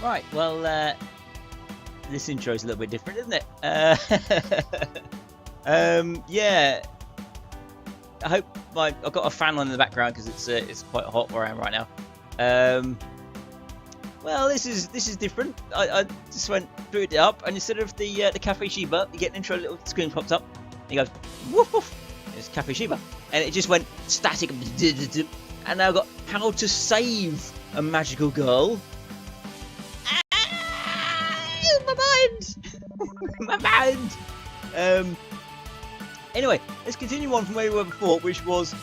Right, well, this intro's a little bit different, isn't it? Yeah. I hope I've got a fan on in the background because it's quite hot where I am right now. Well, this is different. I just booted it up, and instead of the Cafe Shiba, you get an intro, a little screen pops up, and you go woof woof. It's Cafe Shiba, and it just went static, and now I've got how to save a magical girl. My mind! My mind! Anyway, let's continue on from where we were before, which was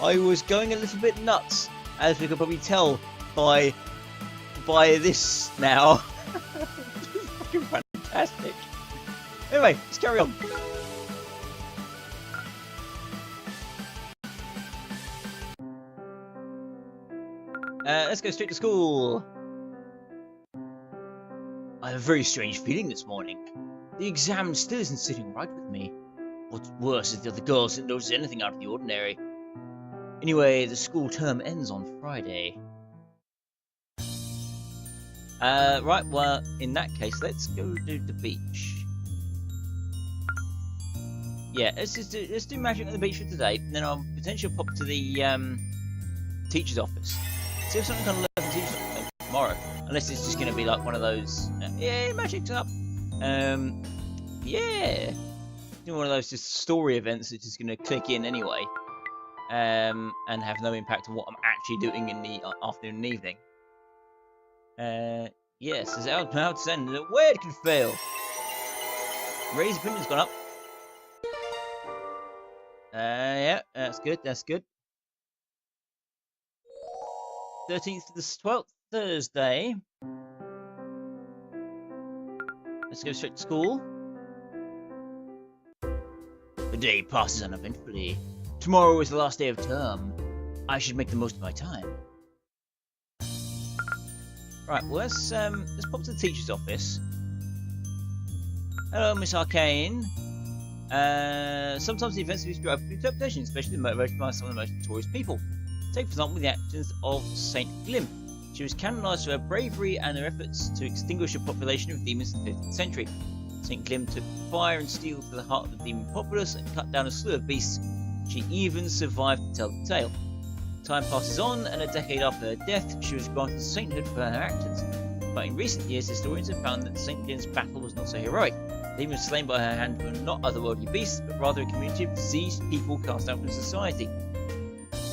I was going a little bit nuts, as we could probably tell by this now. Fucking fantastic. Anyway, let's carry on. Let's go straight to school. I have a very strange feeling this morning. The exam still isn't sitting right with me. What's worse is the other girls didn't notice anything out of the ordinary. Anyway, the school term ends on Friday. Right, well, in that case, let's go to the beach. Yeah, let's do magic on the beach for today, and then I'll potentially pop to the teacher's office. See if something can learn from the teacher's office tomorrow. Unless it's just going to be like one of those, yeah, magic's up. Yeah. Do one of those just story events that's just going to click in anyway. And have no impact on what I'm actually doing in the afternoon and evening. Yes, as out to send where it can fail. Raise opinion's gone up. Yeah, that's good, that's good. 13th to the 12th, Thursday. Let's go straight to school. The day passes uneventfully. Tomorrow is the last day of term. I should make the most of my time. Right, well let's pop to the teacher's office. Hello, Miss Arcane. Sometimes the events are open to interpretation, especially motivated by some of the most notorious people. Take for example the actions of Saint Glim. She was canonised for her bravery and her efforts to extinguish a population of demons in the 15th century. Saint Glim took fire and steel to the heart of the demon populace and cut down a slew of beasts. She even survived to tell the tale. Time passes on, and a decade after her death, she was granted sainthood for her actions. But in recent years, historians have found that Saint Glim's battle was not so heroic. The demons slain by her hand were not otherworldly beasts, but rather a community of diseased people cast out from society.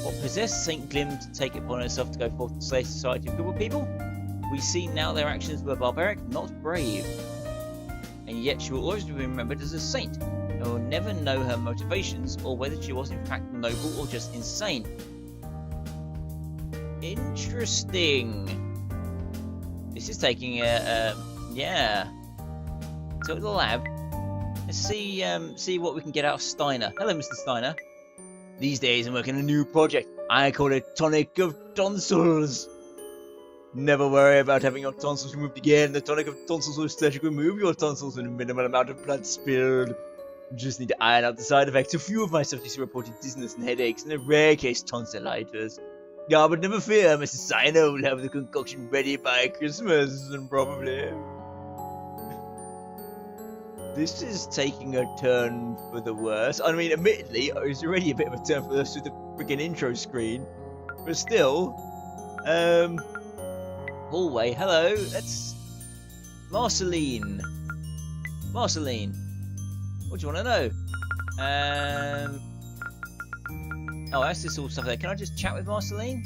What possessed Saint Glim to take it upon herself to go forth to slay society of good people? We see now their actions were barbaric, not brave. And yet she will always be remembered as a saint, and will never know her motivations or whether she was in fact noble or just insane. Interesting. This is taking yeah. So to the lab. Let's see what we can get out of Steiner. Hello, Mr. Steiner. These days I'm working on a new project. I call it Tonic of Tonsils. Never worry about having your tonsils removed again. The tonic of tonsils will surgically remove your tonsils with a minimal amount of blood spilled. You just need to iron out the side effects. A few of my subjects reported dizziness and headaches, and in a rare case tonsillitis. Yeah, but never fear, Mr. Steiner will have the concoction ready by Christmas, and probably... This is taking a turn for the worse. I mean, admittedly, it was already a bit of a turn for the worse with the freaking intro screen. But still, hallway, hello, that's Marceline. Marceline, what do you want to know? Oh, that's this all stuff there. Can I just chat with Marceline?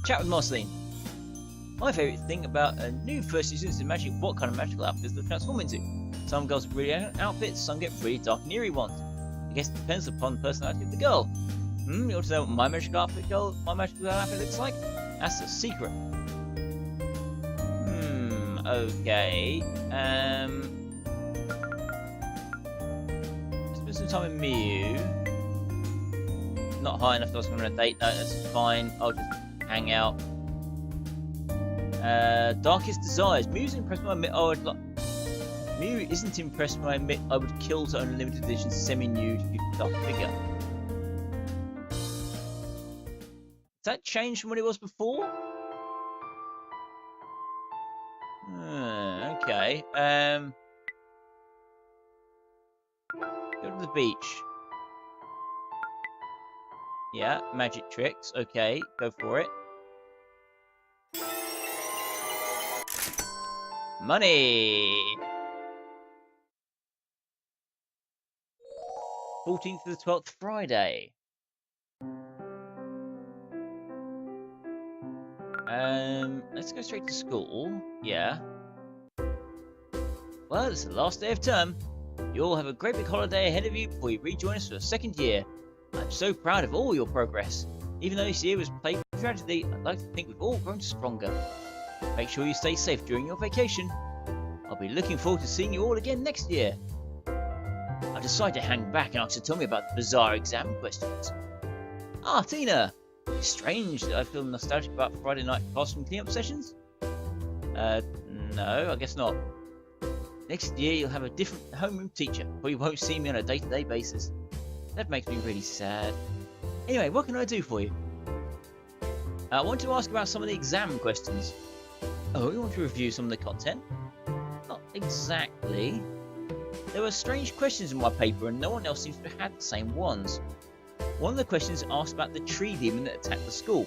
Chat with Marceline. My favourite thing about a new first year student is imagining what kind of magical outfits they'll transform into. Some girls have brilliant outfits, some get really dark and eerie ones. I guess it depends upon the personality of the girl. You want to know what my magical outfit looks like? That's a secret. Okay. Spend some time with Mew. Not high enough to ask her on a date. No, that's fine. I'll just hang out. Darkest desires. Mew isn't impressed by Mew isn't impressed when I admit I would kill to own a limited edition semi-nude dark figure. Has that changed from what it was before? Okay. Go to the beach. Yeah, magic tricks. Okay, go for it. Money! 14th to the 12th, Friday. Let's go straight to school. Yeah. Well, it's the last day of term. You all have a great big holiday ahead of you before you rejoin us for the second year. I'm so proud of all your progress. Even though this year was plagued with tragedy, I'd like to think we've all grown stronger. Make sure you stay safe during your vacation. I'll be looking forward to seeing you all again next year. I decided to hang back and ask you to tell me about the bizarre exam questions. Ah, Tina! It's strange that I feel nostalgic about Friday night classroom cleanup sessions. No, I guess not. Next year you'll have a different homeroom teacher, or you won't see me on a day-to-day basis. That makes me really sad. Anyway, what can I do for you? I want to ask about some of the exam questions. Oh, you want to review some of the content? Not exactly. There were strange questions in my paper and no one else seems to have had the same ones. One of the questions asked about the tree demon that attacked the school,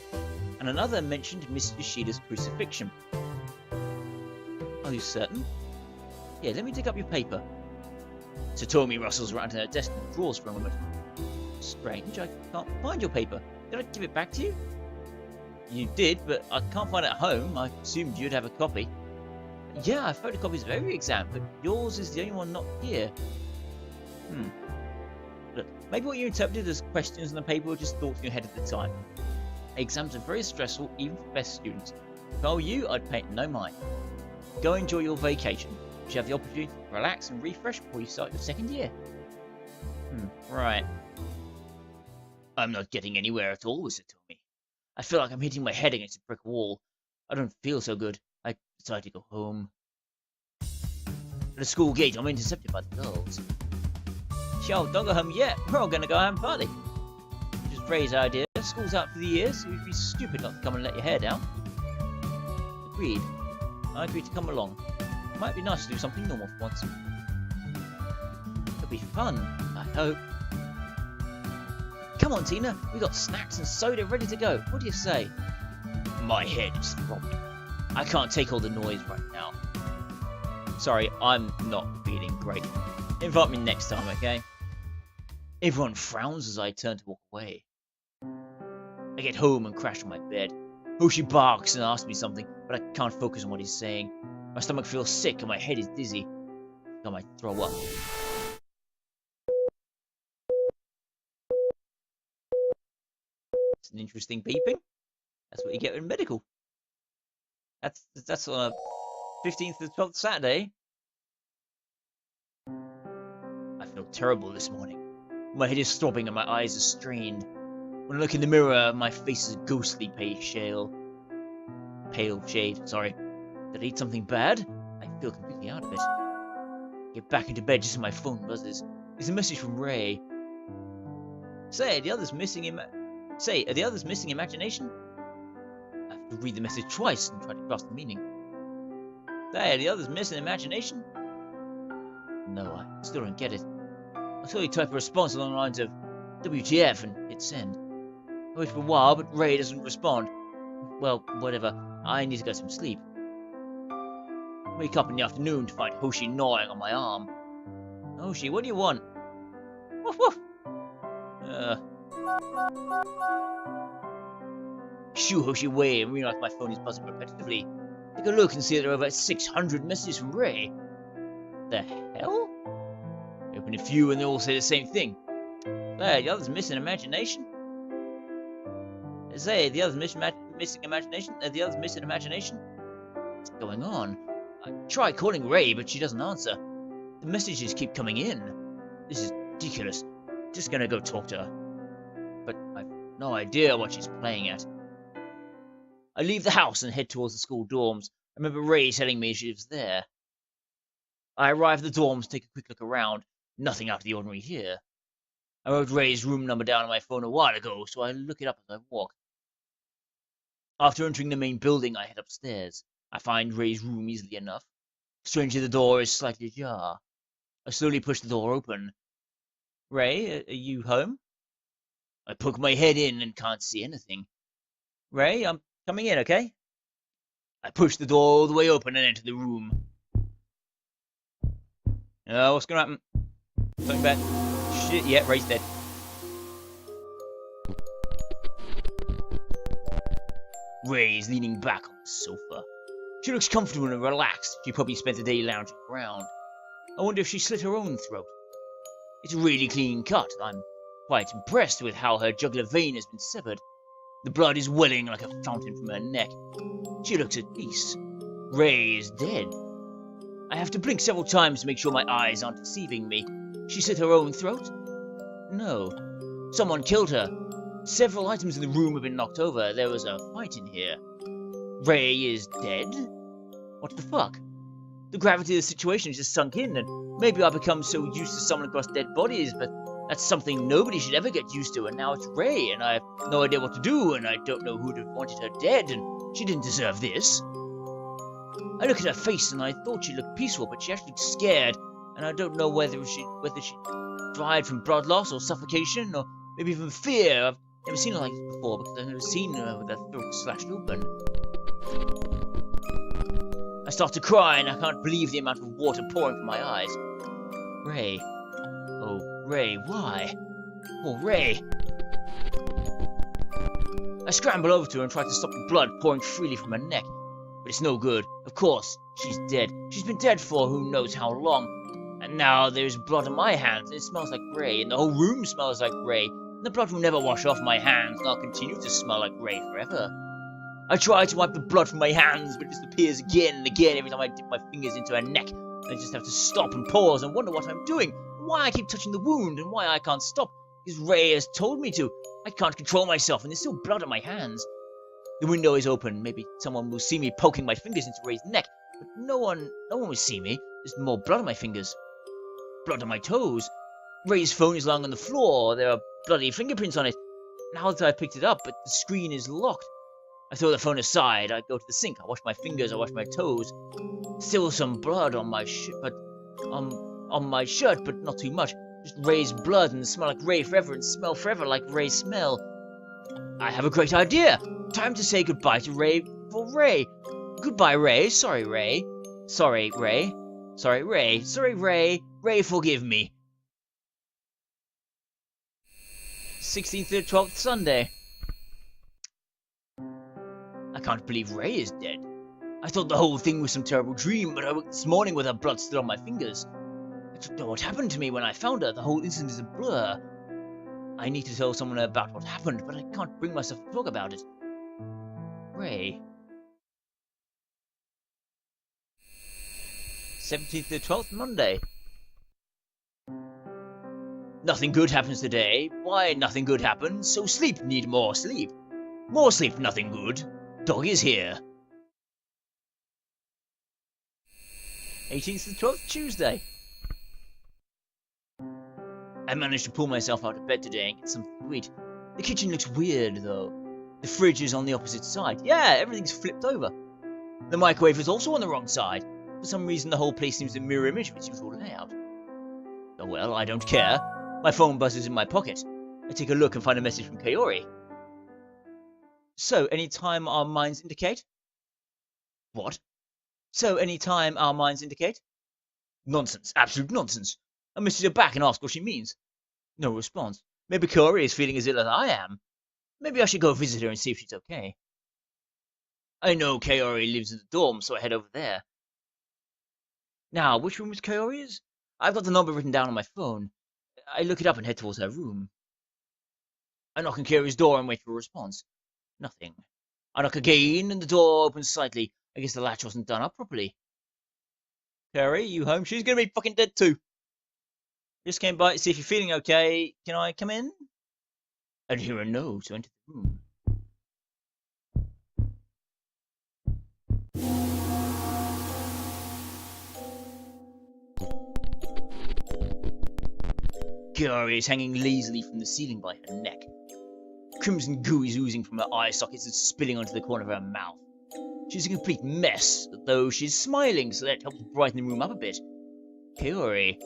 and another mentioned Miss Yoshida's crucifixion. Are you certain? Yeah, let me dig up your paper. Satomi rustles around her desk and drawers for a moment. Strange, I can't find your paper. Did I give it back to you? You did, but I can't find it at home. I assumed you'd have a copy. Yeah, I photocopies of every exam, but yours is the only one not here. Look, maybe what you interpreted as questions in the paper were just thoughts in your head at the time. Exams are very stressful, even for best students. If I were you, I'd pay it no mind. Go enjoy your vacation. You should have the opportunity to relax and refresh before you start your second year. Right. I'm not getting anywhere at all with Satomi. I feel like I'm hitting my head against a brick wall. I don't feel so good. I decided to go home. At the school gate, I'm intercepted by the girls. Yo, don't go home yet. We're all gonna go have a party. Just Ray's idea. School's out for the year, so you'd be stupid not to come and let your hair down. Agreed. I agreed to come along. It might be nice to do something normal for once. It'll be fun, I hope. Come on, Tina. We got snacks and soda ready to go. What do you say? My head is throbbing. I can't take all the noise right now. Sorry, I'm not feeling great. Invite me next time, okay? Everyone frowns as I turn to walk away. I get home and crash on my bed. Hoshi barks and asks me something, but I can't focus on what he's saying. My stomach feels sick and my head is dizzy. I might throw up. It's an interesting beeping. That's what you get in medical. That's on a 15th to 12th Saturday. I feel terrible this morning. My head is throbbing and my eyes are strained. When I look in the mirror, my face is a ghostly pale shade, sorry. Did I eat something bad? I feel completely out of it. Get back into bed just as my phone buzzes. It's a message from Ray. Say, are the others missing imagination? I have to read the message twice and try to grasp the meaning. Say, are the others missing imagination? No, I still don't get it. I slowly type a response along the lines of WTF and hit send. I wait for a while, but Ray doesn't respond. Well, whatever. I need to get some sleep. Wake up in the afternoon to find Hoshi gnawing on my arm. Hoshi, what do you want? Woof woof. Shoo Hoshi away and realize my phone is buzzing repetitively. Take a look and see that there are over 600 messages from Ray. The hell? I open a few and they all say the same thing. Hey, the others missing imagination? Say, the others missing imagination? The others missing imagination? What's going on? I try calling Ray, but she doesn't answer. The messages keep coming in. This is ridiculous. Just gonna go talk to her. But I've no idea what she's playing at. I leave the house and head towards the school dorms. I remember Ray telling me she was there. I arrive at the dorms, take a quick look around. Nothing out of the ordinary here. I wrote Ray's room number down on my phone a while ago, so I look it up as I walk. After entering the main building, I head upstairs. I find Ray's room easily enough. Strangely, the door is slightly ajar. I slowly push the door open. Ray, are you home? I poke my head in and can't see anything. Ray, I'm coming in, okay? I push the door all the way open and enter the room. What's gonna happen? Something bad. Shit, yeah, Ray's dead. Ray is leaning back on the sofa. She looks comfortable and relaxed. She probably spent the day lounging around. I wonder if she slit her own throat. It's a really clean cut. I'm quite impressed with how her jugular vein has been severed. The blood is welling like a fountain from her neck. She looks at peace. Ray is dead. I have to blink several times to make sure my eyes aren't deceiving me. She slit her own throat? No. Someone killed her. Several items in the room have been knocked over. There was a fight in here. Ray is dead? What the fuck? The gravity of the situation just sunk in, and maybe I've become so used to stumbling across dead bodies, but that's something nobody should ever get used to, and now it's Ray, and I have no idea what to do, and I don't know who'd have wanted her dead, and she didn't deserve this. I look at her face, and I thought she looked peaceful, but she actually looked scared, and I don't know whether she died from blood loss or suffocation, or maybe even fear. I've never seen her like this before, because I've never seen her with her throat slashed open. I start to cry, and I can't believe the amount of water pouring from my eyes. Ray. Oh, Ray, why? Oh, Ray. I scramble over to her and try to stop the blood pouring freely from her neck. But it's no good. Of course, she's dead. She's been dead for who knows how long. And now there's blood on my hands, and it smells like Ray, and the whole room smells like Ray. And the blood will never wash off my hands, and I'll continue to smell like Ray forever. I try to wipe the blood from my hands, but it just appears again and again every time I dip my fingers into her neck. And I just have to stop and pause and wonder what I'm doing, and why I keep touching the wound, and why I can't stop, because Ray has told me to. I can't control myself, and there's still blood on my hands. The window is open. Maybe someone will see me poking my fingers into Ray's neck, but no one will see me. There's more blood on my fingers. Blood on my toes. Ray's phone is lying on the floor. There are bloody fingerprints on it. Now that I've picked it up, but the screen is locked. I throw the phone aside. I go to the sink. I wash my fingers. I wash my toes. Still some blood on my shirt, but not too much. Just Ray's blood and smell like Ray forever and smell forever like Ray's smell. I have a great idea. Time to say goodbye to Ray for Ray. Goodbye, Ray. Sorry, Ray. Sorry, Ray. Sorry, Ray. Sorry, Ray. Ray, forgive me. 16th to 12th Sunday. I can't believe Ray is dead. I thought the whole thing was some terrible dream, but I woke this morning with her blood still on my fingers. I don't know what happened to me when I found her. The whole incident is a blur. I need to tell someone about what happened, but I can't bring myself to talk about it. Ray. 17th to 12th Monday. Nothing good happens today. Why nothing good happens? So sleep, need more sleep. More sleep, nothing good. Dog is here. 18th to 12th Tuesday. I managed to pull myself out of bed today and get something to eat. The kitchen looks weird, though. The fridge is on the opposite side. Yeah, everything's flipped over. The microwave is also on the wrong side. For some reason, the whole place seems a mirror image of its usual layout. Oh well, I don't care. My phone buzzes in my pocket. I take a look and find a message from Kaori. So, any time our minds indicate? What? So, any time our minds indicate? Nonsense. Absolute nonsense. I message her back and ask what she means. No response. Maybe Kaori is feeling as ill as I am. Maybe I should go visit her and see if she's okay. I know Kaori lives in the dorm, so I head over there. Now, which room is Kaori's? I've got the number written down on my phone. I look it up and head towards her room. I knock on Kaori's door and wait for a response. Nothing. I knock again, and the door opens slightly. I guess the latch wasn't done up properly. Kaori, you home? She's gonna be fucking dead too. Just came by to see if you're feeling okay. Can I come in? I hear a no to enter the room. Kaori is hanging lazily from the ceiling by her neck. Crimson goo is oozing from her eye sockets and spilling onto the corner of her mouth. She's a complete mess, though she's smiling, so that helps brighten the room up a bit. Kaori.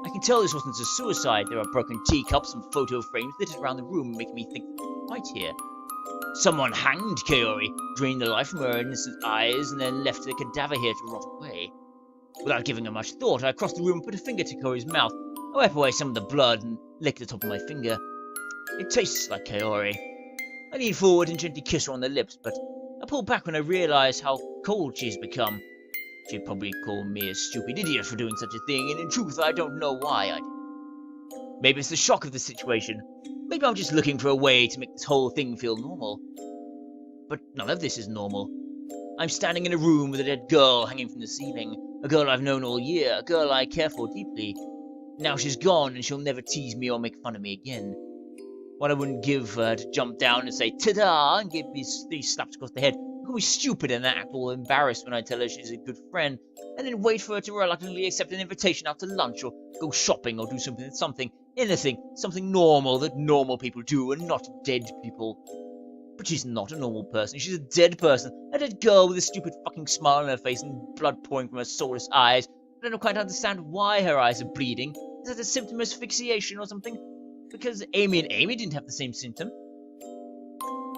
I can tell this wasn't a suicide. There are broken teacups and photo frames littered around the room, making me think there's a fight here. Someone hanged Kaori, drained the life from her innocent eyes, and then left the cadaver here to rot away. Without giving her much thought, I crossed the room and put a finger to Kaori's mouth. I wipe away some of the blood and lick the top of my finger. It tastes like Kaori. I lean forward and gently kiss her on the lips, but I pull back when I realize how cold she's become. She'd probably call me a stupid idiot for doing such a thing, and in truth, I don't know why I did. Maybe it's the shock of the situation. Maybe I'm just looking for a way to make this whole thing feel normal. But none of this is normal. I'm standing in a room with a dead girl hanging from the ceiling. A girl I've known all year, a girl I care for deeply. Now she's gone and she'll never tease me or make fun of me again. What I wouldn't give her to jump down and say ta-da and give me 3 slaps across the head. I'll be stupid and act all embarrassed when I tell her she's a good friend, and then wait for her to reluctantly accept an invitation out to lunch or go shopping or do something normal that normal people do and not dead people. But she's not a normal person, she's a dead person, a dead girl with a stupid fucking smile on her face and blood pouring from her soulless eyes. I don't quite understand why her eyes are bleeding. Is that a symptom of asphyxiation or something? Because Amy and Amy didn't have the same symptom.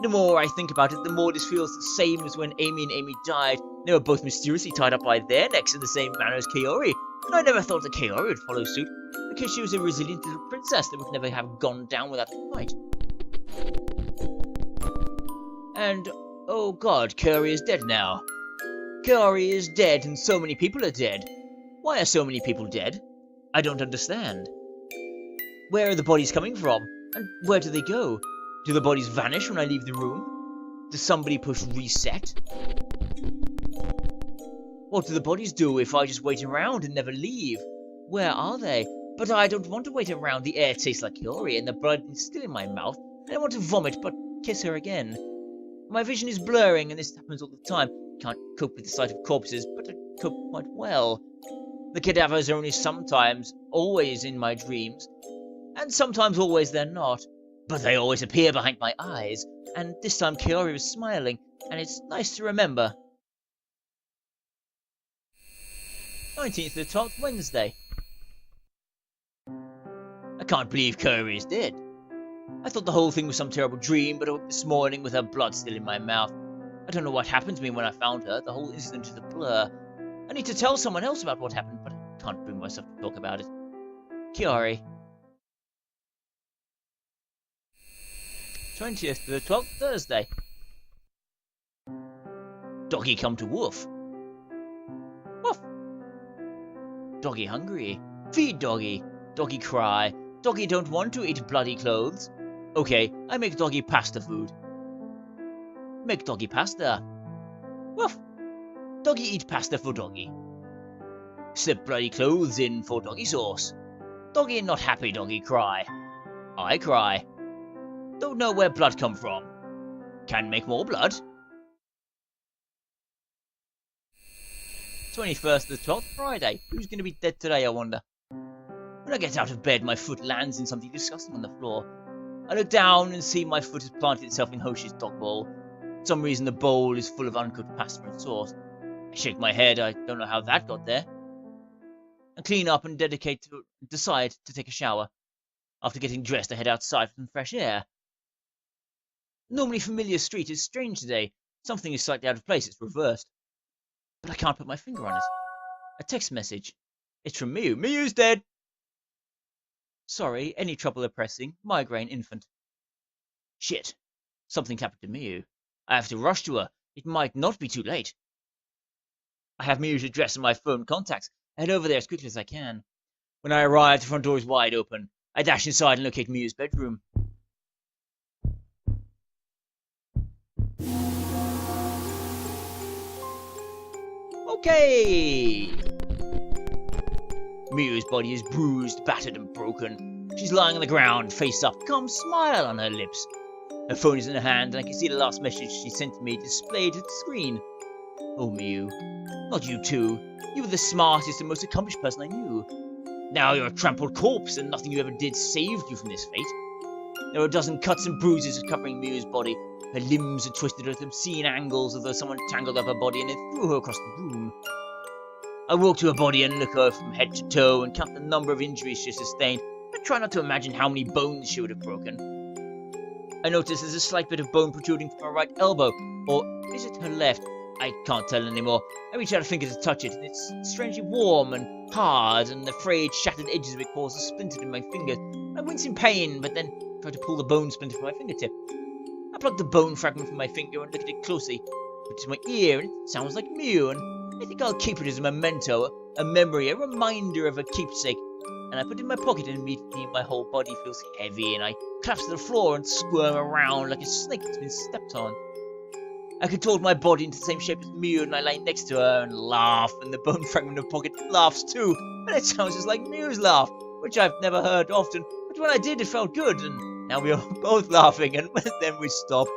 The more I think about it, the more this feels the same as when Amy and Amy died. They were both mysteriously tied up by their necks in the same manner as Kaori, and I never thought that Kaori would follow suit, because she was a resilient little princess that would never have gone down without a fight. And, oh god, Kaori is dead now. Kaori is dead, and so many people are dead. Why are so many people dead? I don't understand. Where are the bodies coming from? And where do they go? Do the bodies vanish when I leave the room? Does somebody push reset? What do the bodies do if I just wait around and never leave? Where are they? But I don't want to wait around. The air tastes like Kaori and the blood is still in my mouth. I don't want to vomit, but kiss her again. My vision is blurring and this happens all the time. Can't cope with the sight of corpses, but I cope quite well. The cadavers are only sometimes, always in my dreams. And sometimes always they're not. But they always appear behind my eyes, and this time Kaori was smiling, and it's nice to remember. 19th to the 12th, Wednesday. I can't believe Kaori is dead. I thought the whole thing was some terrible dream, but I woke this morning with her blood still in my mouth. I don't know what happened to me when I found her. The whole incident is a blur. I need to tell someone else about what happened, but I can't bring myself to talk about it. Kaori. 20th to the 12th, Thursday. Doggy come to woof. Woof. Doggy hungry. Feed doggy. Doggy cry. Doggy don't want to eat bloody clothes. Okay, I make doggy pasta food. Make doggy pasta. Woof. Doggy eat pasta for doggy. Slip bloody clothes in for doggy sauce. Doggy not happy, doggy cry. I cry. Don't know where blood come from. Can make more blood. 21st to the 12th, Friday. Who's going to be dead today, I wonder? When I get out of bed, my foot lands in something disgusting on the floor. I look down and see my foot has planted itself in Hoshi's dog bowl. For some reason, the bowl is full of uncooked pasta and sauce. I shake my head. I don't know how that got there. I clean up and decide to take a shower. After getting dressed, I head outside for some fresh air. Normally familiar street is strange today. Something is slightly out of place, it's reversed. But I can't put my finger on it. A text message. It's from Miyu. Miyu's dead! Sorry, any trouble oppressing? Migraine infant. Shit. Something happened to Miyu. I have to rush to her. It might not be too late. I have Miyu's address and my phone contacts. I head over there as quickly as I can. When I arrive, the front door is wide open. I dash inside and locate Miyu's bedroom. Okay! Miyu's body is bruised, battered, and broken. She's lying on the ground, face up, calm smile on her lips. Her phone is in her hand, and I can see the last message she sent to me displayed at the screen. Oh, Miyu. Not you too. You were the smartest and most accomplished person I knew. Now you're a trampled corpse, and nothing you ever did saved you from this fate. There are a dozen cuts and bruises covering Miyu's body. Her limbs are twisted at obscene angles as though someone tangled up her body and then threw her across the room. I walk to her body and look her from head to toe and count the number of injuries she sustained. I try not to imagine how many bones she would have broken. I notice there's a slight bit of bone protruding from her right elbow, or is it her left? I can't tell anymore. I reach out a finger to touch it, and it's strangely warm and hard, and the frayed, shattered edges of it cause a splinter in my fingers. I wince in pain, but then try to pull the bone splinter from my fingertip. I pluck the bone fragment from my finger and look at it closely. Put it to my ear, and it sounds like Mew, and I think I'll keep it as a memento, a memory, a reminder of a keepsake. And I put it in my pocket, and immediately my whole body feels heavy, and I collapse to the floor and squirm around like a snake that's been stepped on. I contort my body into the same shape as Mew, and I lie next to her and laugh, and the bone fragment of the pocket laughs too, and it sounds just like Mew's laugh, which I've never heard often, but when I did it felt good, and now we are both laughing, and then we stop.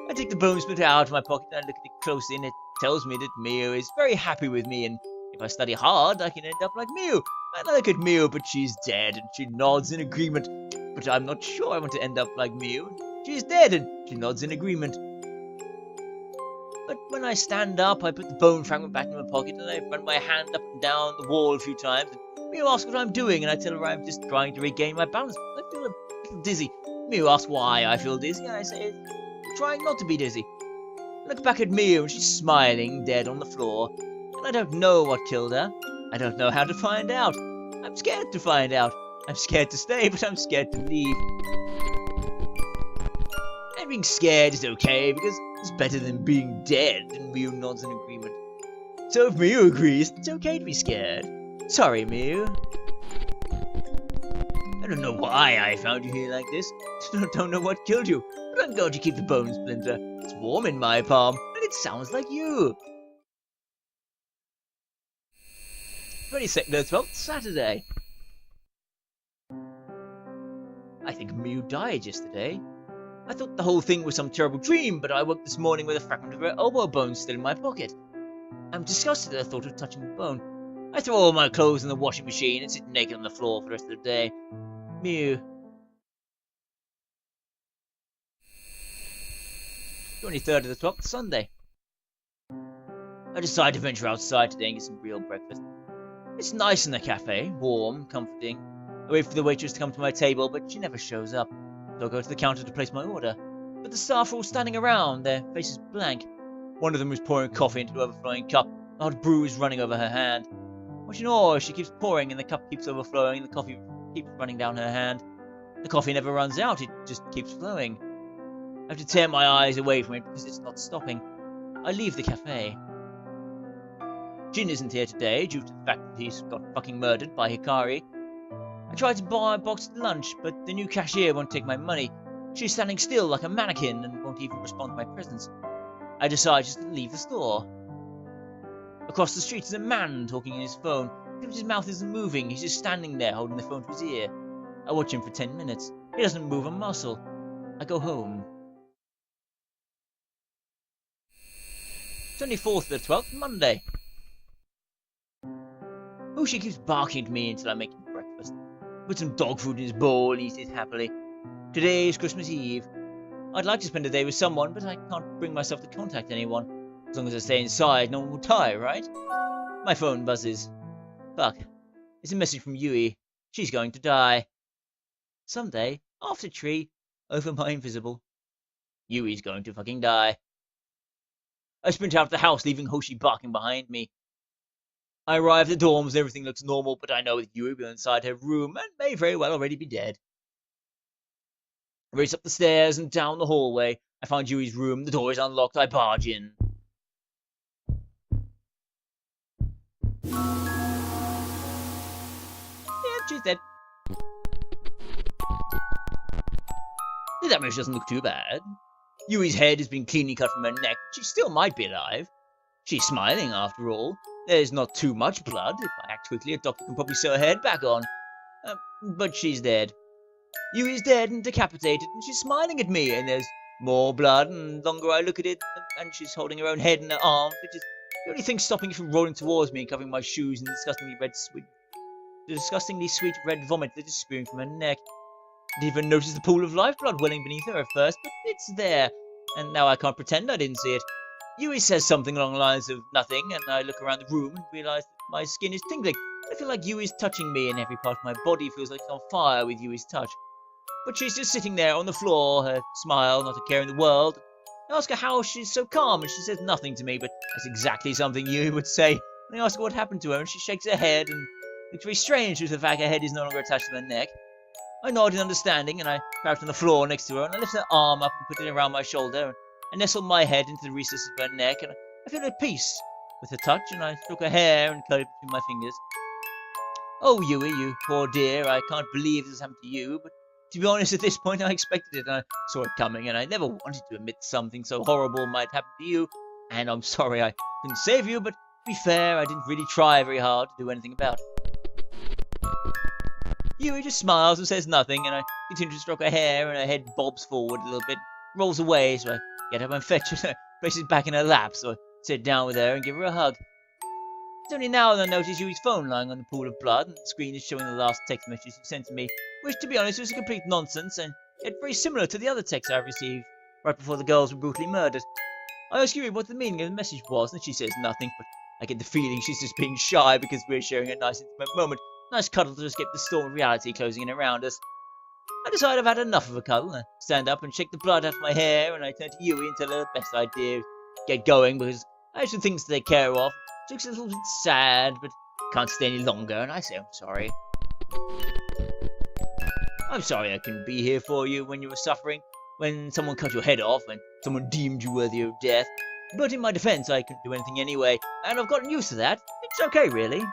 I take the bone splinter out of my pocket and I look at it closely, and it tells me that Mew is very happy with me, and if I study hard, I can end up like Mew. And I look at Mew, but she's dead, and she nods in agreement, but I'm not sure I want to end up like Mew. She's dead, and she nods in agreement. But when I stand up, I put the bone fragment back in my pocket, and I run my hand up and down the wall a few times. And Mew asks what I'm doing, and I tell her I'm just trying to regain my balance. I feel a little dizzy. Mew asks why I feel dizzy, and I say, I'm trying not to be dizzy. I look back at Mew, and she's smiling, dead on the floor. And I don't know what killed her. I don't know how to find out. I'm scared to find out. I'm scared to stay, but I'm scared to leave. And being scared is okay, because it's better than being dead, and Mew nods in agreement. So if Mew agrees, it's okay to be scared. Sorry, Mew. I don't know why I found you here like this. Don't know what killed you, but I'm going to keep the bone splinter. It's warm in my palm, and it sounds like you. 22nd of 12th, Saturday. I think Mew died yesterday. I thought the whole thing was some terrible dream, but I woke this morning with a fragment of her elbow bone still in my pocket. I'm disgusted at the thought of touching the bone. I throw all my clothes in the washing machine and sit naked on the floor for the rest of the day. Mew. 23rd of the 12th, Sunday. I decide to venture outside today and get some real breakfast. It's nice in the cafe, warm, comforting. I wait for the waitress to come to my table, but she never shows up. So I go to the counter to place my order. But the staff are all standing around, their faces blank. One of them is pouring coffee into an overflowing cup. A hot brew is running over her hand. Watching all, she keeps pouring and the cup keeps overflowing and the coffee keeps running down her hand. The coffee never runs out, it just keeps flowing. I have to tear my eyes away from it because it's not stopping. I leave the cafe. Jin isn't here today due to the fact that he's got fucking murdered by Hikari. I tried to buy a boxed lunch, but the new cashier won't take my money. She's standing still like a mannequin and won't even respond to my presence. I decide just to leave the store. Across the street is a man talking in his phone. His mouth isn't moving, he's just standing there holding the phone to his ear. I watch him for 10 minutes. He doesn't move a muscle. I go home. 24th to the 12th, Monday. Hoshi keeps barking at me until I make him breakfast. Put some dog food in his bowl, eat it happily. Today is Christmas Eve. I'd like to spend a day with someone, but I can't bring myself to contact anyone. As long as I stay inside, no one will die, right? My phone buzzes. Fuck. It's a message from Yui. She's going to die. Someday, after tree, over my invisible. Yui's going to fucking die. I sprint out of the house, leaving Hoshi barking behind me. I arrive at the dorms, everything looks normal, but I know that Yui will be inside her room and may very well already be dead. I race up the stairs and down the hallway. I find Yui's room, the door is unlocked, I barge in. Yeah, she's dead. The damage doesn't look too bad. Yui's head has been cleanly cut from her neck. She still might be alive. She's smiling after all. There's not too much blood. If I act quickly, a doctor can probably sew her head back on. But she's dead. Yui's dead and decapitated, and she's smiling at me, and there's more blood, and the longer I look at it, and she's holding her own head in her arms, which is the only thing stopping it from rolling towards me and covering my shoes in the disgustingly sweet red vomit that is spewing from her neck. I didn't even notice the pool of lifeblood welling beneath her at first, but it's there. and now I can't pretend I didn't see it. Yui says something along the lines of nothing, and I look around the room and realise that my skin is tingling. I feel like Yui's touching me, and every part of my body feels like it's on fire with Yui's touch. But she's just sitting there on the floor, her smile, not a care in the world. I ask her how she's so calm, and she says nothing to me, but that's exactly something Yui would say. And I ask her what happened to her, and she shakes her head, and looks very strange with the fact her head is no longer attached to her neck. I nod in understanding, and I crouch on the floor next to her, and I lift her arm up and put it around my shoulder, and I nestle my head into the recesses of her neck, and I feel at peace with her touch, and I stroke her hair and curl it between my fingers. Oh, Yui, you poor dear, I can't believe this happened to you, but to be honest, at this point I expected it, and I saw it coming, and I never wanted to admit something so horrible might happen to you, and I'm sorry I couldn't save you, but to be fair, I didn't really try very hard to do anything about it. Yui just smiles and says nothing, and I continue to stroke her hair, and her head bobs forward a little bit, rolls away, so I get up and fetch her, place it back in her lap, so I sit down with her and give her a hug. It's only now that I notice Yui's phone lying on the pool of blood, and the screen is showing the last text message she sent to me, which, to be honest, was a complete nonsense, and yet very similar to the other texts I received right before the girls were brutally murdered. I ask Yui what the meaning of the message was, and she says nothing, but I get the feeling she's just being shy because we're sharing a nice intimate moment. Nice cuddle to escape the storm of reality closing in around us. I decide I've had enough of a cuddle, and I stand up and shake the blood out of my hair, and I turn to Yui and tell her the best idea is get going, because I have some things to take care of. She looks a little bit sad, but can't stay any longer, and I say I'm sorry. I'm sorry I couldn't be here for you when you were suffering, when someone cut your head off, when someone deemed you worthy of death. But in my defense, I couldn't do anything anyway, and I've gotten used to that. It's okay, really.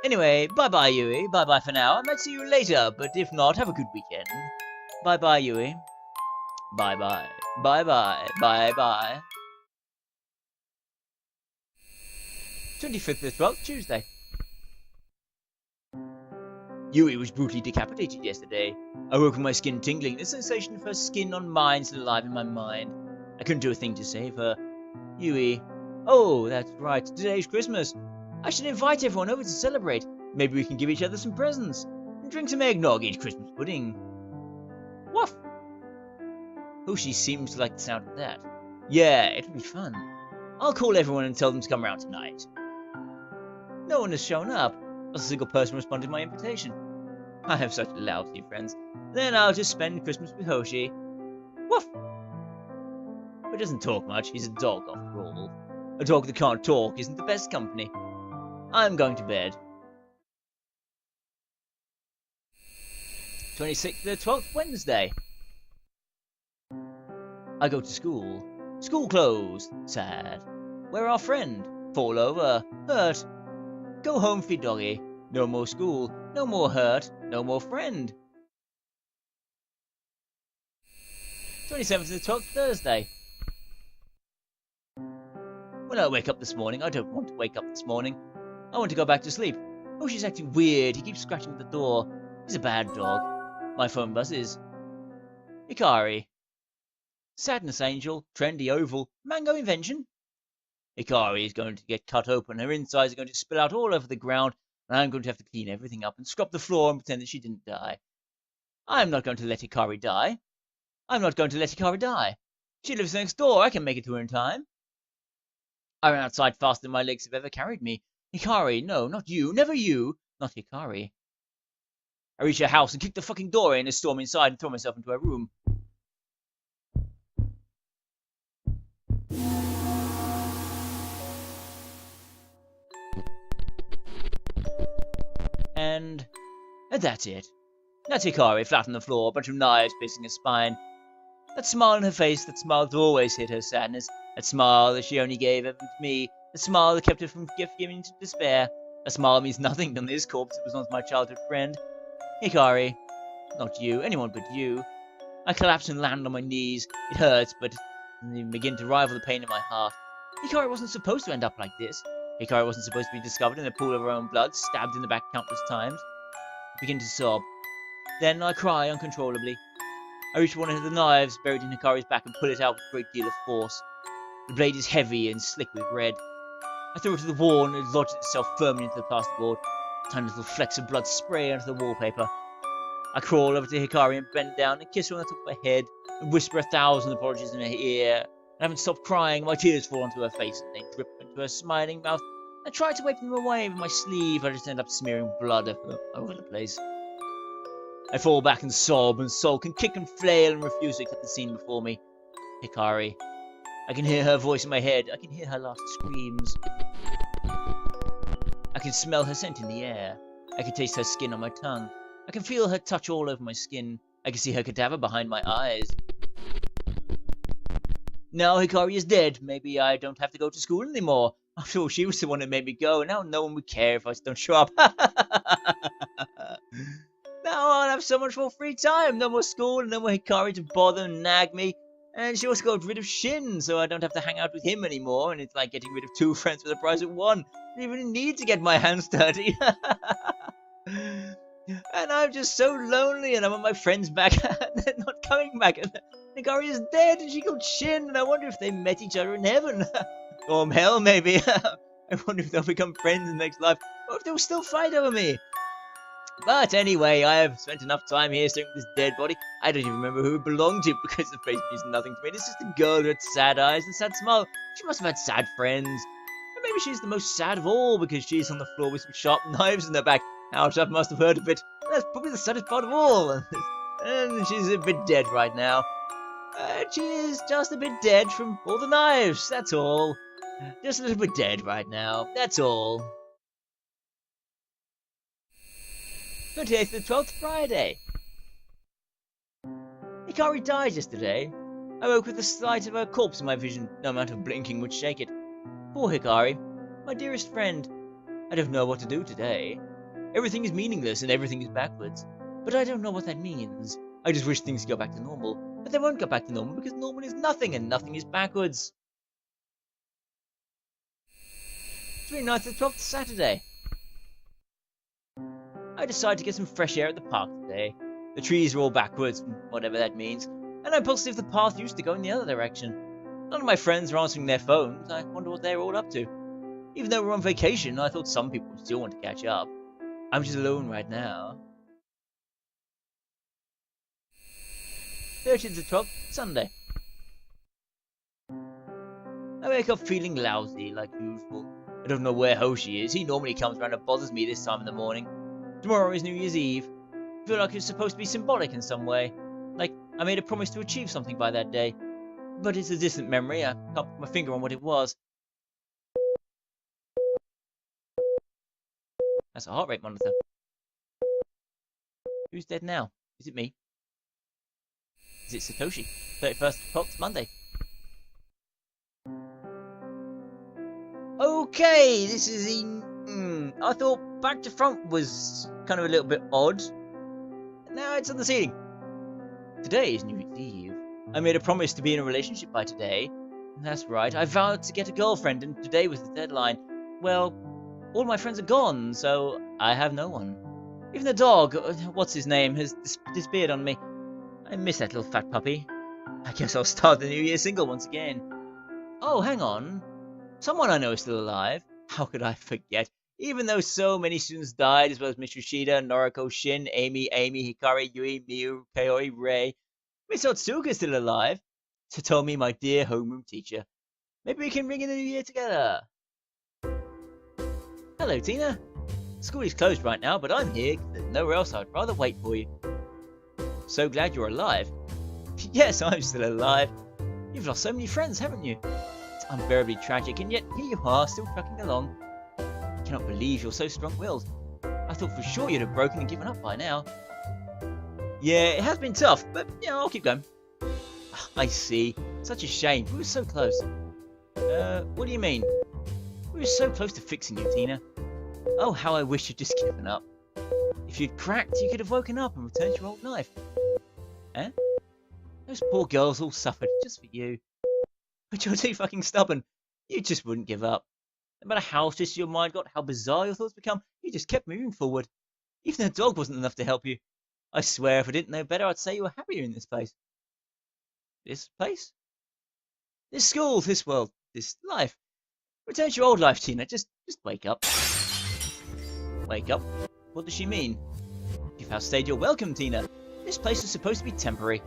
Anyway, bye-bye, Yui. Bye-bye for now. I might see you later, but if not, have a good weekend. Bye-bye, Yui. Bye-bye. Bye-bye. Bye-bye. 25th of the 12th, Tuesday. Yui was brutally decapitated yesterday. I woke with my skin tingling, the sensation of her skin on mine still alive in my mind. I couldn't do a thing to save her. Yui. Oh, that's right. Today's Christmas. I should invite everyone over to celebrate. Maybe we can give each other some presents. And drink some eggnog, eat Christmas pudding. Woof! Oh, she seems to like the sound of that. Yeah, it'll be fun. I'll call everyone and tell them to come round tonight. No one has shown up. Not a single person responded to my invitation. I have such lousy friends. Then I'll just spend Christmas with Hoshi. Woof! He doesn't talk much. He's a dog, after all. A dog that can't talk isn't the best company. I'm going to bed. 26th to the 12th, Wednesday. I go to school. School closed. Sad. Where our friend? Fall over. Hurt. Go home, feed doggy. No more school. No more hurt. No more friend. 27th to the 12th, Thursday. When I wake up this morning, I don't want to wake up this morning. I want to go back to sleep. Oh, she's acting weird. He keeps scratching at the door. He's a bad dog. My phone buzzes. Ikari. Sadness Angel. Trendy oval. Mango invention. Ikari is going to get cut open. Her insides are going to spill out all over the ground, and I'm going to have to clean everything up and scrub the floor and pretend that she didn't die. I'm not going to let Ikari die. I'm not going to let Ikari die. She lives next door. I can make it to her in time. I ran outside faster than my legs have ever carried me. Hikari, no, not you, never you, not Hikari. I reach her house and kick the fucking door in and storm inside and throw myself into her room. And that's it. That's Hikari, flat on the floor, a bunch of knives piercing her spine. That smile on her face, that smile that always hid her sadness, that smile that she only gave ever to me, the smile that kept her from giving to despair. A smile means nothing to this corpse that was once my childhood friend. Hikari. Not you, anyone but you. I collapse and land on my knees. It hurts, but it doesn't even begin to rival the pain in my heart. Hikari wasn't supposed to end up like this. Hikari wasn't supposed to be discovered in a pool of her own blood, stabbed in the back countless times. I begin to sob. Then I cry uncontrollably. I reach for one of the knives buried in Hikari's back and pull it out with a great deal of force. The blade is heavy and slick with red. I throw it to the wall and it lodges itself firmly into the plasterboard. Tiny little flecks of blood spray onto the wallpaper. I crawl over to Hikari and bend down and kiss her on the top of her head and whisper 1,000 apologies in her ear. I haven't stopped crying, my tears fall onto her face and they drip into her smiling mouth. I try to wipe them away with my sleeve, I just end up smearing blood over the place. I fall back and sob and sulk and kick and flail and refuse to accept the scene before me. Hikari. I can hear her voice in my head. I can hear her last screams. I can smell her scent in the air. I can taste her skin on my tongue. I can feel her touch all over my skin. I can see her cadaver behind my eyes. Now Hikari is dead. Maybe I don't have to go to school anymore. After all, she was the one who made me go, and now no one would care if I don't show up. Now I'll have so much more free time. No more school, and no more Hikari to bother and nag me. And she also got rid of Shin, so I don't have to hang out with him anymore. And it's like getting rid of 2 friends for the price of 1. I don't even need to get my hands dirty. And I'm just so lonely, and I want my friends back, and they're not coming back. And Hikari is dead, and she got Shin, and I wonder if they met each other in heaven. Or hell, maybe. I wonder if they'll become friends in the next life, or if they'll still fight over me. But anyway, I have spent enough time here staring at this dead body. I don't even remember who it belonged to, because the face means nothing to me. It's just a girl who had sad eyes and sad smile. She must have had sad friends. And maybe she's the most sad of all, because she's on the floor with some sharp knives in her back. Ouch, I must have heard of it. That's probably the saddest part of all. And she's a bit dead right now. She is just a bit dead from all the knives, that's all. Just a little bit dead right now, that's all. 28th to 12th, Friday. Hikari died yesterday. I woke with the sight of her corpse in my vision. No amount of blinking would shake it. Poor Hikari, my dearest friend. I don't know what to do today. Everything is meaningless and everything is backwards. But I don't know what that means. I just wish things go back to normal. But they won't go back to normal because normal is nothing and nothing is backwards. 29th to 12th, Saturday. I decided to get some fresh air at the park today. The trees are all backwards, whatever that means, and I'm positive the path used to go in the other direction. None of my friends are answering their phones. I wonder what they're all up to. Even though we're on vacation, I thought some people would still want to catch up. I'm just alone right now. 30th to 12th, Sunday. I wake up feeling lousy, like usual. I don't know where Hoshi is. He normally comes around and bothers me this time in the morning. Tomorrow is New Year's Eve. I feel like it's supposed to be symbolic in some way. Like I made a promise to achieve something by that day. But it's a distant memory. I can't put my finger on what it was. That's a heart rate monitor. Who's dead now? Is it me? Is it Satoshi? 31st of Monday. Okay, this is I thought back to front was kind of a little bit odd. Now it's on the ceiling. Today is New Year's Eve. I made a promise to be in a relationship by today. That's right, I vowed to get a girlfriend and today was the deadline. Well, all my friends are gone, so I have no one. Even the dog, what's his name, has disappeared on me. I miss that little fat puppy. I guess I'll start the New Year single once again. Oh, hang on. Someone I know is still alive. How could I forget? Even though so many students died, as well as Mitsushita, Noriko, Shin, Amy, Hikari, Yui, Miu, Kaori, Rei. Miss Otsuka is still alive. Satomi, my dear homeroom teacher. Maybe we can ring in the new year together. Hello, Tina. School is closed right now, but I'm here because there's nowhere else I'd rather wait for you. So glad you're alive. Yes, I'm still alive. You've lost so many friends, haven't you? It's unbearably tragic, and yet here you are, still trucking along. I cannot believe you're so strong-willed. I thought for sure you'd have broken and given up by now. Yeah, it has been tough, but yeah, I'll keep going. I see. Such a shame. We were so close. What do you mean? We were so close to fixing you, Tina. Oh, how I wish you'd just given up. If you'd cracked, you could have woken up and returned to your old life. Eh? Those poor girls all suffered just for you. But you're too fucking stubborn. You just wouldn't give up. No matter how twisted your mind got, how bizarre your thoughts become, you just kept moving forward. Even the dog wasn't enough to help you. I swear if I didn't know better, I'd say you were happier in this place. This place? This school, this world, this life. Return to your old life, Tina. Just wake up. Wake up? What does she mean? You you've outstayed your welcome, Tina. This place was supposed to be temporary.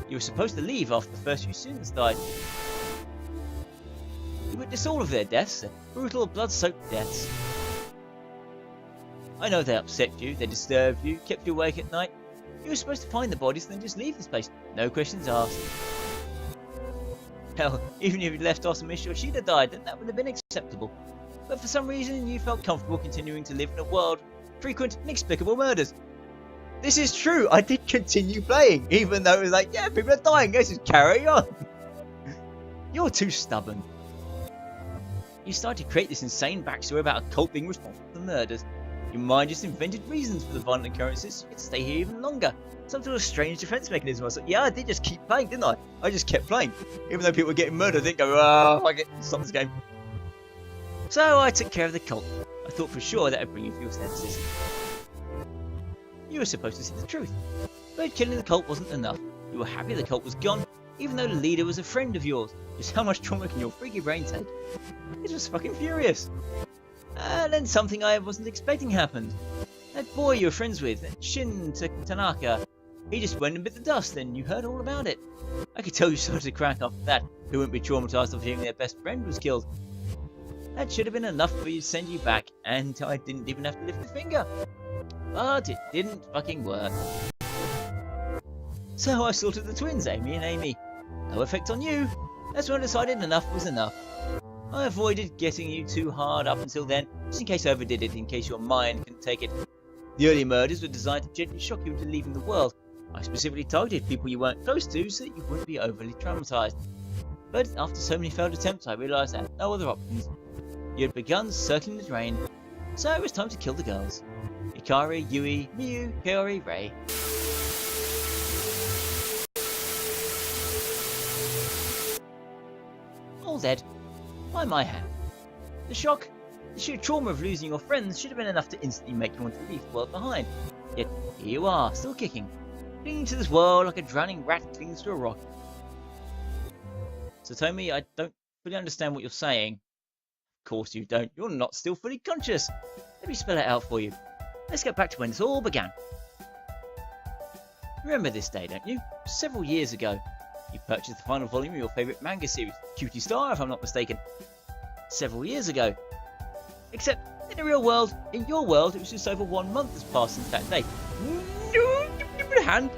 You were supposed to leave after the first few students died. You witnessed all of their deaths, their brutal, blood-soaked deaths. I know they upset you, they disturbed you, kept you awake at night. You were supposed to find the bodies and then just leave this place. No questions asked. Hell, even if you'd left after Miss Yoshida died, then that would have been acceptable. But for some reason, you felt comfortable continuing to live in a world of frequent, inexplicable murders. This is true, I did continue playing, even though it was like, yeah, people are dying, let's just carry on. You're too stubborn. You started to create this insane backstory about a cult being responsible for the murders. Your mind just invented reasons for the violent occurrences so you could stay here even longer. Some sort of strange defense mechanism. I was like, yeah, I did just keep playing, didn't I? I just kept playing. Even though people were getting murdered, I didn't go, oh, fuck it, stop this game. So I took care of the cult. I thought for sure that would bring you to your senses. You were supposed to see the truth. But killing the cult wasn't enough. You were happy the cult was gone, even though the leader was a friend of yours. Just how much trauma can your freaky brain take? It was fucking furious. And then something I wasn't expecting happened. That boy you were friends with, Shin Tanaka, he just went and bit the dust, and you heard all about it. I could tell you started to crack after that. Who wouldn't be traumatized of hearing their best friend was killed? That should have been enough for you to send you back, and I didn't even have to lift a finger. But it didn't fucking work. So I slaughtered the twins, Amy and Amy. No effect on you. That's when I decided enough was enough. I avoided getting you too hard up until then, just in case I overdid it, in case your mind couldn't take it. The early murders were designed to gently shock you into leaving the world. I specifically targeted people you weren't close to so that you wouldn't be overly traumatized. But after so many failed attempts, I realized I had no other options. You had begun circling the drain, so it was time to kill the girls. Ikari, Yui, Miyu, Kaori, Rei. All dead. By my hand. The shock, the sheer trauma of losing your friends should have been enough to instantly make you want to leave the world behind. Yet, here you are, still kicking. Clinging to this world like a drowning rat clings to a rock. Satomi, I don't fully understand what you're saying. Of course you don't. You're not still fully conscious. Let me spell it out for you. Let's get back to when this all began. Remember this day, don't you? Several years ago. You purchased the final volume of your favourite manga series, Cutie Star, if I'm not mistaken. Several years ago. Except, in the real world, in your world, it was just over 1 month has passed since that day. No, give me a hand.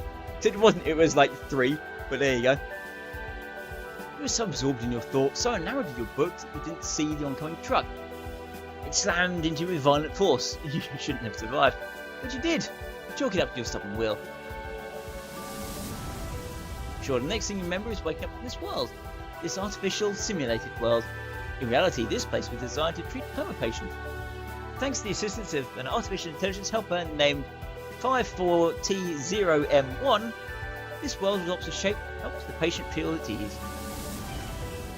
It wasn't, it was like 3, but there you go. You were so absorbed in your thoughts, so enamored of your books that you didn't see the oncoming truck. It slammed into you with violent force. You shouldn't have survived, but you did. Chalk it up to your stubborn will. Sure, the next thing you remember is waking up in this world. This artificial, simulated world. In reality, this place was designed to treat coma patients. Thanks to the assistance of an artificial intelligence helper named 54T0M1, this world adopts a shape that helps the patient feel at ease.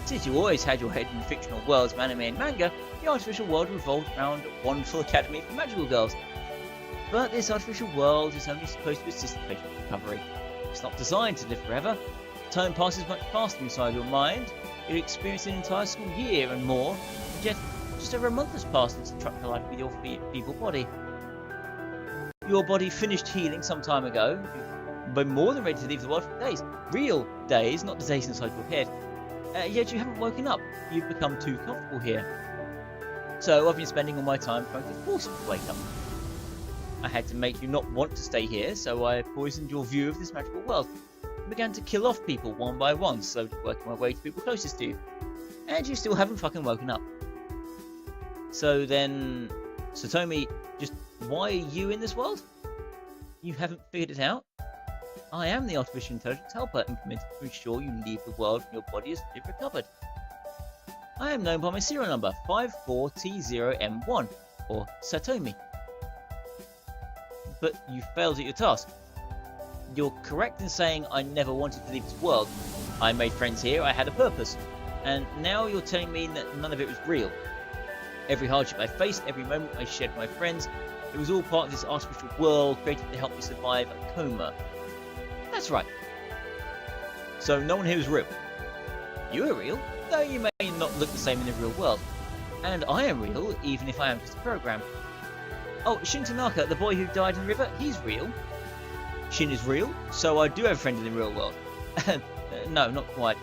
Since you always had your head in fictional worlds of anime and manga, the artificial world revolved around a wonderful academy for magical girls. But this artificial world is only supposed to assist the patient's recovery. It's not designed to live forever. Time passes much faster inside your mind. You experience an entire school year and more, and yet just over a month has passed since the truck collided with your feeble body. Your body finished healing some time ago. You've been more than ready to leave the world for days. Real days, not the days inside your head. Yet you haven't woken up. You've become too comfortable here. So I've been spending all my time trying to force you to wake up. I had to make you not want to stay here, so I poisoned your view of this magical world. I began to kill off people one by one, slowly working my way to people closest to you. And you still haven't fucking woken up. So then, Satomi, just why are you in this world? You haven't figured it out? I am the artificial intelligence helper and committed to ensure you leave the world when your body is fully recovered. I am known by my serial number, 54T0M1, or Satomi. But you failed at your task. You're correct in saying I never wanted to leave this world. I made friends here, I had a purpose. And now you're telling me that none of it was real. Every hardship I faced, every moment I shared with my friends, it was all part of this artificial world created to help me survive a coma. That's right. So no one here is real. You are real, though you may not look the same in the real world. And I am real, even if I am just a program. Oh, Shin Tanaka, the boy who died in the river, he's real. Shin is real, so I do have a friend in the real world. No, not quite.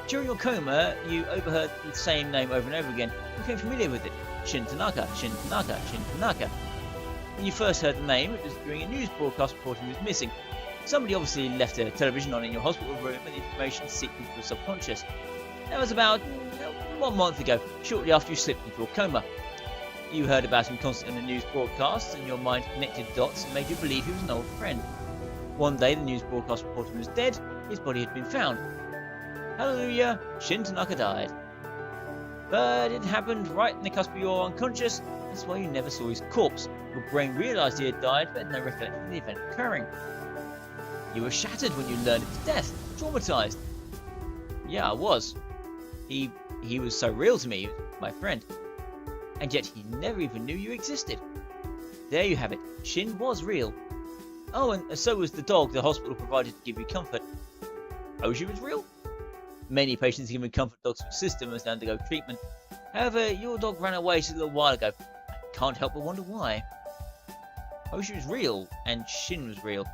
During your coma, you overheard the same name over and over again. You became familiar with it. Shin Tanaka, Shin Tanaka, Shin Tanaka. When you first heard the name, it was during a news broadcast reporting he was missing. Somebody obviously left a television on in your hospital room and the information seeped into your subconscious. That was about 1 month ago, shortly after you slipped into your coma. You heard about him constantly on the news broadcasts and your mind connected dots and made you believe he was an old friend. One day the news broadcast reported he was dead, his body had been found. Hallelujah, Shin Tanaka died. But it happened right in the cusp of your unconscious, that's why you never saw his corpse. Your brain realised he had died but had no recollection of the event occurring. You were shattered when you learned of his death, traumatised. Yeah, I was. He was so real to me, my friend. And yet he never even knew you existed. There you have it, Shin was real. Oh, and so was the dog the hospital provided to give you comfort. Hoshi was real? Many patients given comfort dogs from the system as they undergo treatment. However, your dog ran away just a little while ago. I can't help but wonder why. Hoshi was real, and Shin was real.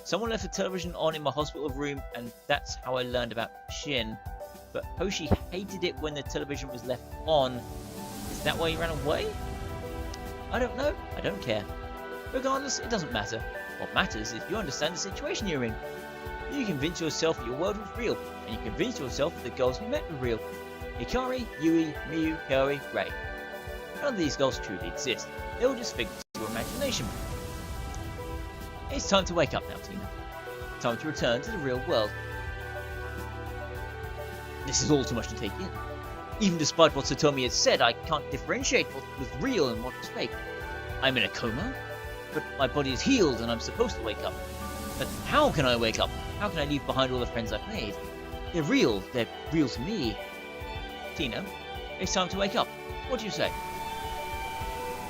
Someone left the television on in my hospital room, and that's how I learned about Shin. But Hoshi hated it when the television was left on. Is that why he ran away? I don't know. I don't care. Regardless, it doesn't matter. What matters is you understand the situation you're in. You convince yourself that your world was real, and you convince yourself that the girls you met were real. Hikari, Yui, Miyu, Kaori, Rei. None of these girls truly exist. They're all just figments of your imagination. It's time to wake up now, Tina. Time to return to the real world. This is all too much to take in. Even despite what Satomi had said, I can't differentiate what was real and what was fake. I'm in a coma, but my body is healed and I'm supposed to wake up. But how can I wake up? How can I leave behind all the friends I've made? They're real to me. Tina, it's time to wake up. What do you say?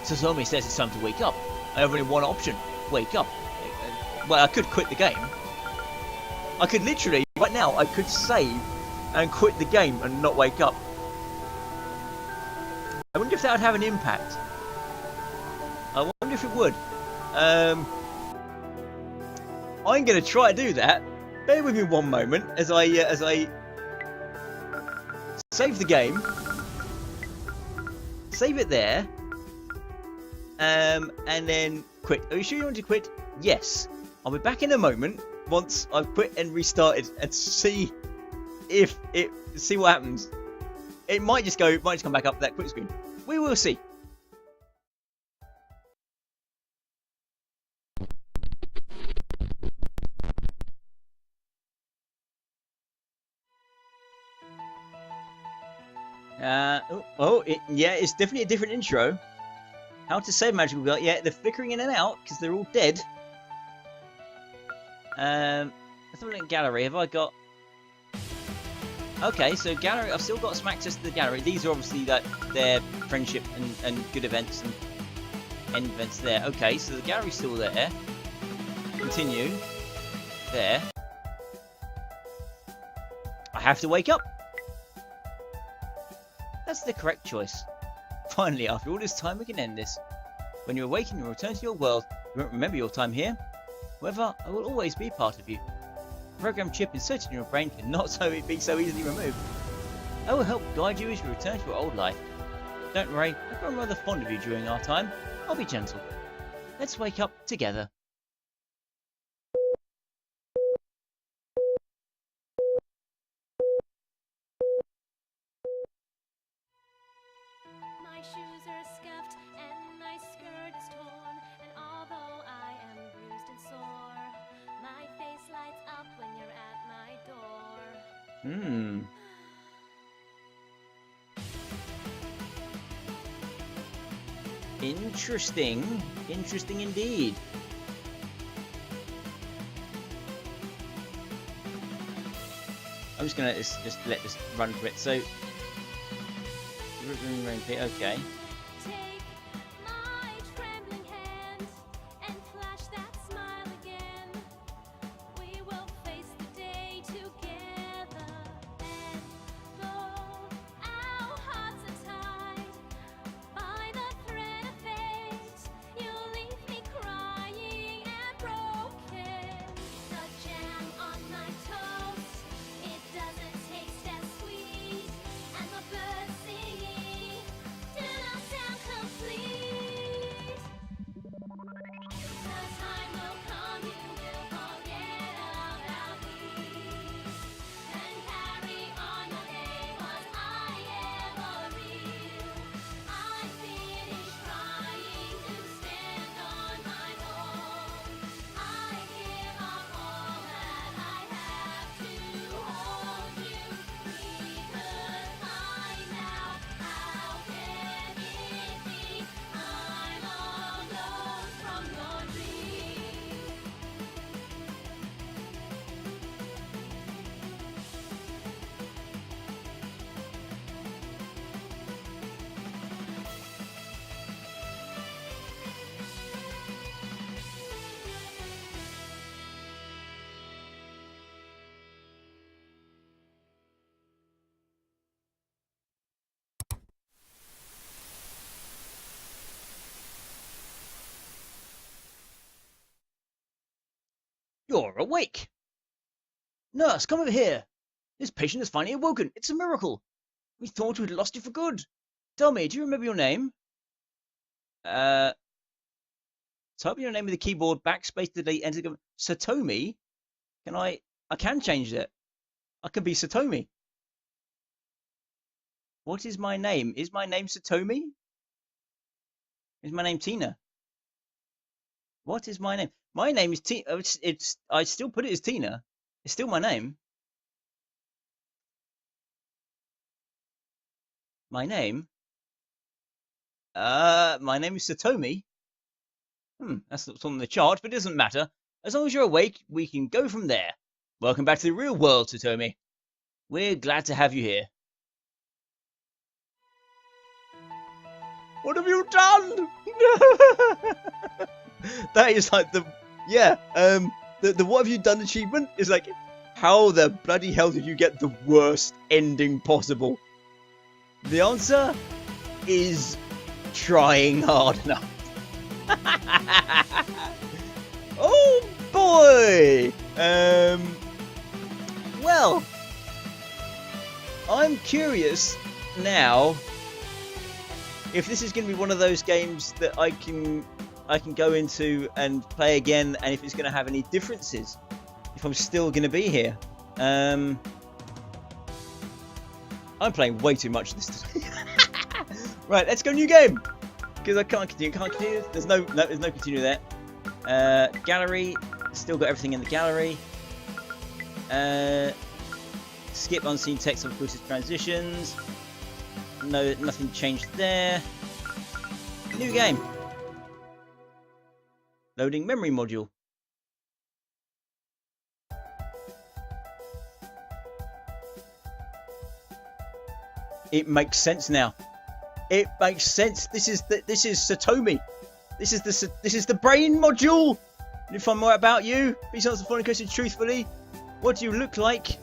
Satomi says it's time to wake up. I have only one option, wake up. Well, I could quit the game. I could literally, right now, I could save and quit the game and not wake up. I wonder if that would have an impact. I wonder if it would. I'm going to try to do that. Bear with me one moment as I save the game. Save it there. And then quit. Are you sure you want to quit? Yes. I'll be back in a moment once I've quit and restarted and see what happens. It might just come back up to that quit screen. We will see. Yeah, it's definitely a different intro. How to save magical girl? Yeah, they're flickering in and out because they're all dead. Let's have a look at gallery. Have I got? Okay, so gallery. I've still got some access to the gallery. These are obviously like their friendship and good events and end events there. Okay, so the gallery's still there. Continue. There. I have to wake up. That's the correct choice. Finally, after all this time, we can end this. When you awaken, you'll return to your world. You won't remember your time here. However, I will always be part of you. The program chip inserted in your brain cannot be so easily removed. I will help guide you as you return to your old life. Don't worry, I've grown rather fond of you during our time. I'll be gentle. Let's wake up together. My shoes are scuffed and my skirt is torn, and although I am bruised and sore, my face lights up when you're at my door. Interesting. Interesting indeed. I'm just gonna just let this run for it. So, okay. Take my trembling hand and flash that smile again. We will face the day together, and though our hearts are tied by the thread of fate, you You're awake! Nurse, come over here! This patient has finally awoken! It's a miracle! We thought we'd lost you for good! Tell me, do you remember your name? Type in your name with the keyboard, backspace, delete, enter. Satomi? I can change it. I can be Satomi. What is my name? Is my name Satomi? Is my name Tina? What is my name? My name is Tina. I still put it as Tina. It's still my name. My name? My name is Satomi. That's not on the chart, but it doesn't matter. As long as you're awake, we can go from there. Welcome back to the real world, Satomi. We're glad to have you here. What have you done? That is like the what have you done achievement is like, how the bloody hell did you get the worst ending possible? The answer is trying hard enough. Oh boy! Well, I'm curious now if this is going to be one of those games that I can go into and play again, and if it's going to have any differences, if I'm still going to be here. I'm playing way too much this time. Right, let's go new game, because I can't continue. There's no continue there. Gallery, still got everything in the gallery. Skip unseen text on process transitions. No, nothing changed there. New game. Loading memory module. It makes sense now. It makes sense. This is Satomi. This is the brain module. And if I'm right about you, please answer the following question truthfully. What do you look like?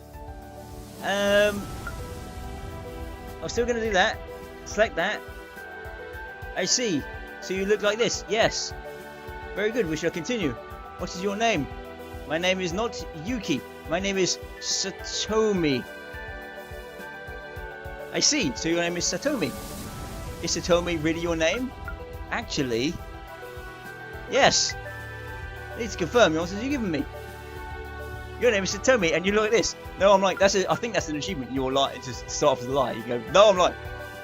I'm still going to do that. Select that. I see. So you look like this. Yes. Very good. We shall continue. What is your name? My name is not Yuki. My name is Satomi. I see. So your name is Satomi. Is Satomi really your name? Actually, yes. I need to confirm the answers you've given me. Your name is Satomi, and you look like this. No, I'm like, I think that's an achievement. You're lying to start off with a lie. You go, no, I'm like,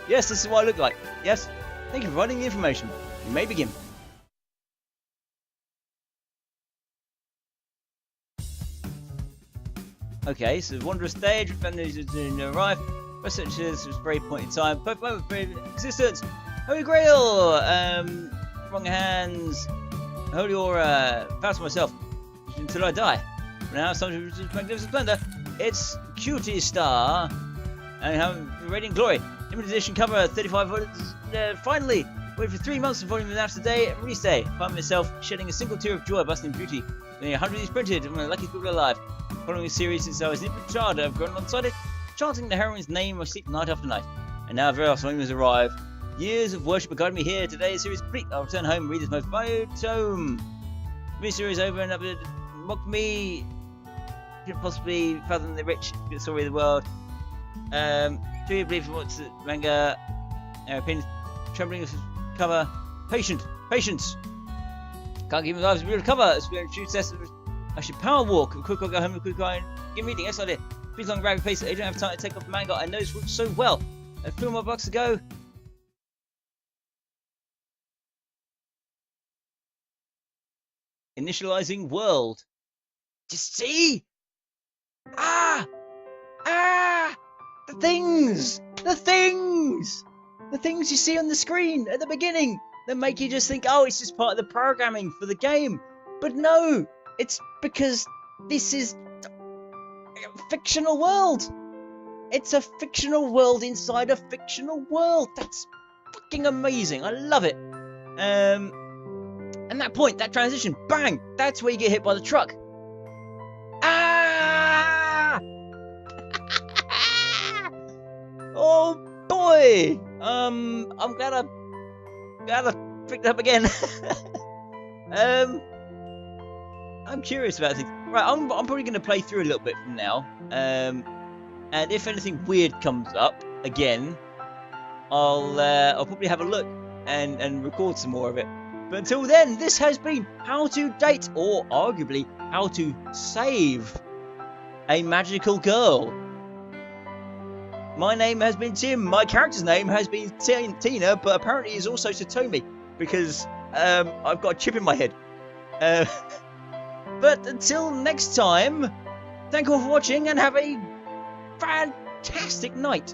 yes, this is what I look like. Yes. Thank you for providing the information. You may begin. Okay, so wondrous stage, families arrive. Researchers was very point in time. Perfect moment for existence. Holy Grail. Wrong hands. Holy aura. Fast myself until I die. Now it's time to magnificent splendor. It's Cutie Star. And have radiant glory. Limited edition cover 35 volumes. Finally, wait for 3 months and volume after today. Release day. Find myself shedding a single tear of joy, busting beauty. Nearly 100 of these printed. I'm the luckiest people alive. Following the series since I was an infant child, I've grown alongside it, chanting the heroine's name I sleep night after night. And now various volumes arrive. Years of worship have guided me here. Today, series complete. I'll return home and read this most valued tome. Mini-series over and up. Mock me. Could possibly fathom the rich story of the world. Do you believe in what's the manga? Opinions. Trembling of cover. Patience. Can't keep my lives real cover. It's been a test. I should power walk. Quick, I'll go home and quick and give reading. Yes, I did. Please long rapid pace. I don't have time to take off the manga. I know this route so well. A few more blocks to go. Initializing world. Just see. The things you see on the screen at the beginning that make you just think, oh, it's just part of the programming for the game. But no, it's because this is a fictional world. It's a fictional world inside a fictional world. That's fucking amazing. I love it. And that point, that transition, bang, that's where you get hit by the truck. Oh boy! I'm glad I picked it up again. I'm curious about things. Right, I'm probably going to play through a little bit from now. And if anything weird comes up again, I'll probably have a look and record some more of it. But until then, this has been How to Date, or arguably How to Save a Magical Girl. My name has been Tim. My character's name has been Tina, but apparently is also Satomi because I've got a chip in my head. But until next time, thank you all for watching and have a fantastic night.